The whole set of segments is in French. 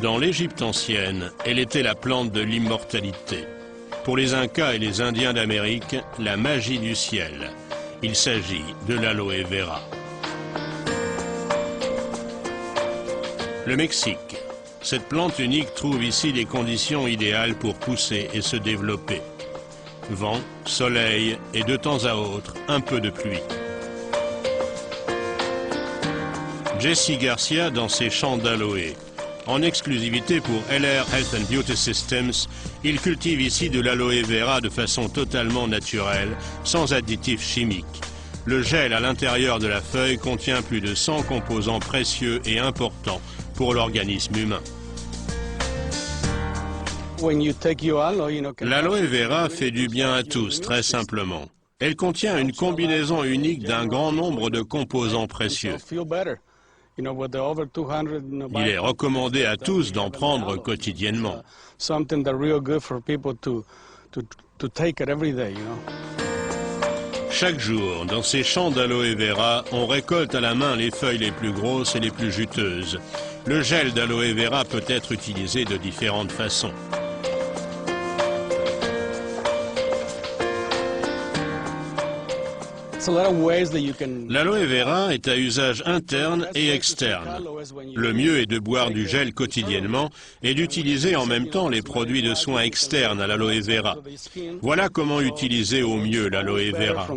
Dans l'Égypte ancienne, elle était la plante de l'immortalité. Pour les Incas et les Indiens d'Amérique, la magie du ciel. Il s'agit de l'aloe vera. Le Mexique. Cette plante unique trouve ici les conditions idéales pour pousser et se développer. Vent, soleil et de temps à autre, un peu de pluie. Jesse Garcia dans ses champs d'aloe. En exclusivité pour LR Health and Beauty Systems, il cultive ici de l'aloe vera de façon totalement naturelle, sans additifs chimiques. Le gel à l'intérieur de la feuille contient plus de 100 composants précieux et importants pour l'organisme humain. L'aloe vera fait du bien à tous, très simplement. Elle contient une combinaison unique d'un grand nombre de composants précieux. Il est recommandé à tous d'en prendre quotidiennement. Chaque jour, dans ces champs d'aloe vera, on récolte à la main les feuilles les plus grosses et les plus juteuses. Le gel d'aloe vera peut être utilisé de différentes façons. L'aloe vera est à usage interne et externe. Le mieux est de boire du gel quotidiennement et d'utiliser en même temps les produits de soins externes à l'aloe vera. Voilà comment utiliser au mieux l'aloe vera.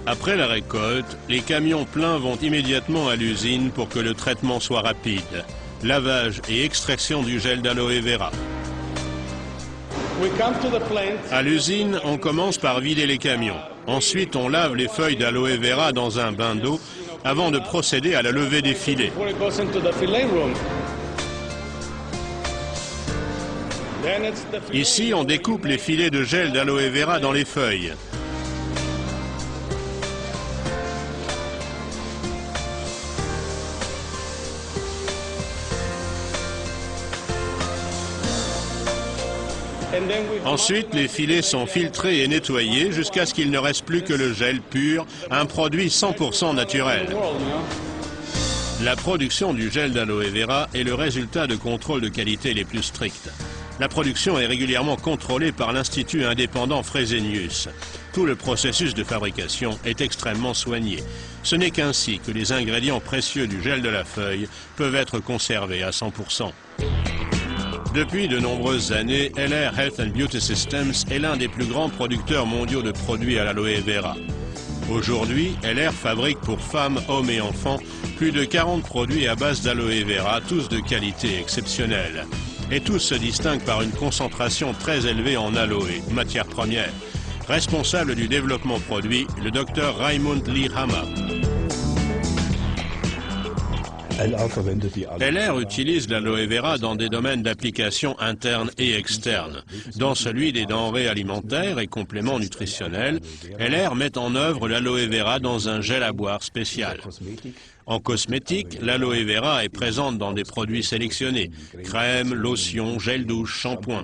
Après la récolte, les camions pleins vont immédiatement à l'usine pour que le traitement soit rapide. Lavage et extraction du gel d'aloe vera. À l'usine, on commence par vider les camions. Ensuite, on lave les feuilles d'aloe vera dans un bain d'eau avant de procéder à la levée des filets. Ici, on découpe les filets de gel d'aloe vera dans les feuilles. Ensuite, les filets sont filtrés et nettoyés jusqu'à ce qu'il ne reste plus que le gel pur, un produit 100% naturel. La production du gel d'aloe vera est le résultat de contrôles de qualité les plus stricts. La production est régulièrement contrôlée par l'Institut indépendant Fresenius. Tout le processus de fabrication est extrêmement soigné. Ce n'est qu'ainsi que les ingrédients précieux du gel de la feuille peuvent être conservés à 100%. Depuis de nombreuses années, LR Health and Beauty Systems est l'un des plus grands producteurs mondiaux de produits à l'aloe vera. Aujourd'hui, LR fabrique pour femmes, hommes et enfants plus de 40 produits à base d'aloe vera, tous de qualité exceptionnelle. Et tous se distinguent par une concentration très élevée en aloe, matière première. Responsable du développement produit, le Dr Raymond Lee Hama. LR utilise l'aloe vera dans des domaines d'application internes et externes. Dans celui des denrées alimentaires et compléments nutritionnels, LR met en œuvre l'aloe vera dans un gel à boire spécial. En cosmétique, l'aloe vera est présente dans des produits sélectionnés, crème, lotion, gel douche, shampoing.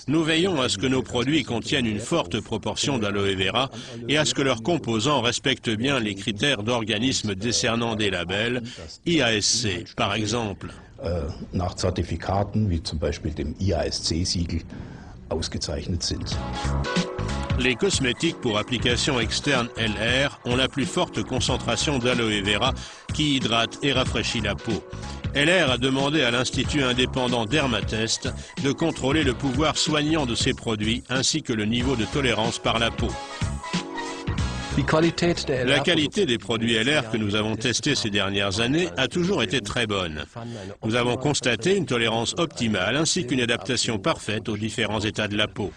Nous veillons à ce que nos produits contiennent une forte proportion d'aloe vera et à ce que leurs composants respectent bien les critères d'organismes décernant des labels, IASC par exemple. Nach Zertifikaten wie zum Beispiel dem IASC-Siegel ausgezeichnet sind. Les cosmétiques pour application externe LR ont la plus forte concentration d'aloe vera qui hydrate et rafraîchit la peau. LR a demandé à l'Institut indépendant Dermatest de contrôler le pouvoir soignant de ces produits ainsi que le niveau de tolérance par la peau. La qualité des produits LR que nous avons testés ces dernières années a toujours été très bonne. Nous avons constaté une tolérance optimale ainsi qu'une adaptation parfaite aux différents états de la peau.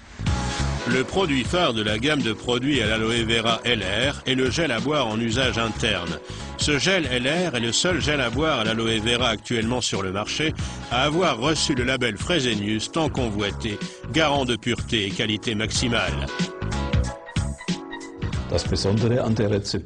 Le produit phare de la gamme de produits à l'aloe vera LR est le gel à boire en usage interne. Ce gel LR est le seul gel à boire à l'aloe vera actuellement sur le marché à avoir reçu le label Fresenius tant convoité, garant de pureté et qualité maximale.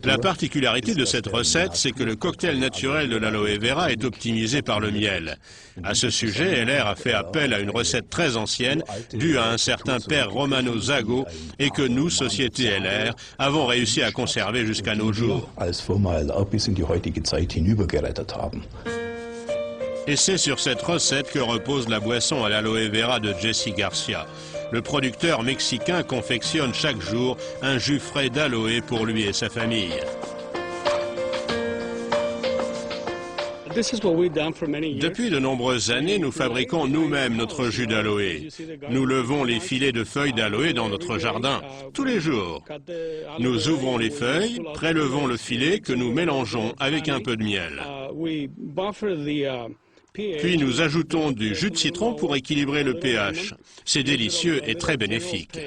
La particularité de cette recette, c'est que le cocktail naturel de l'aloe vera est optimisé par le miel. À ce sujet, LR a fait appel à une recette très ancienne, due à un certain père Romano Zago, et que nous, société LR, avons réussi à conserver jusqu'à nos jours. Et c'est sur cette recette que repose la boisson à l'aloe vera de Jesse Garcia. Le producteur mexicain confectionne chaque jour un jus frais d'aloe pour lui et sa famille. Depuis de nombreuses années, nous fabriquons nous-mêmes notre jus d'aloe. Nous levons les filets de feuilles d'aloe dans notre jardin, tous les jours. Nous ouvrons les feuilles, prélevons le filet que nous mélangeons avec un peu de miel. Puis nous ajoutons du jus de citron pour équilibrer le pH. C'est délicieux et très bénéfique.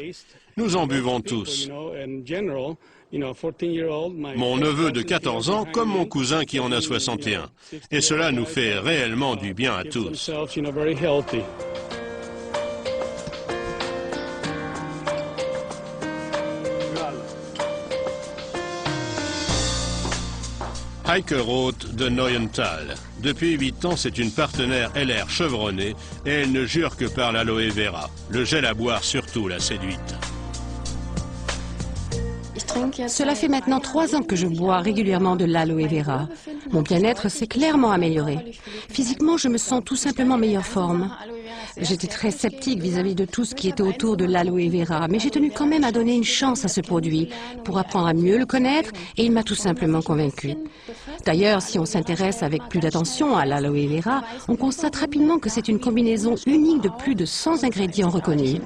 Nous en buvons tous. Mon neveu de 14 ans comme mon cousin qui en a 61. Et cela nous fait réellement du bien à tous. Heike Roth de Neuental. Depuis 8 ans, c'est une partenaire LR chevronnée et elle ne jure que par l'aloe vera. Le gel à boire surtout l'a séduite. Cela fait maintenant 3 ans que je bois régulièrement de l'aloe vera. Mon bien-être s'est clairement amélioré. Physiquement, je me sens tout simplement en meilleure forme. J'étais très sceptique vis-à-vis de tout ce qui était autour de l'aloe vera, mais j'ai tenu quand même à donner une chance à ce produit pour apprendre à mieux le connaître et il m'a tout simplement convaincu. D'ailleurs, si on s'intéresse avec plus d'attention à l'aloe vera, on constate rapidement que c'est une combinaison unique de plus de 100 ingrédients reconnus.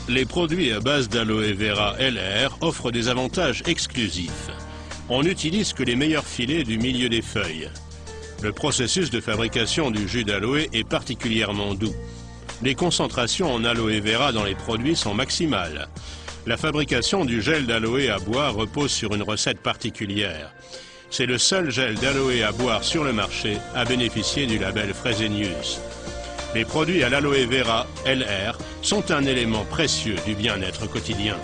Les produits à base d'aloe vera LR offrent des avantages exclusifs. On n'utilise que les meilleurs filets du milieu des feuilles. Le processus de fabrication du jus d'aloe est particulièrement doux. Les concentrations en aloe vera dans les produits sont maximales. La fabrication du gel d'aloe à boire repose sur une recette particulière. C'est le seul gel d'aloe à boire sur le marché à bénéficier du label Fresenius. Les produits à l'aloe vera LR sont un élément précieux du bien-être quotidien.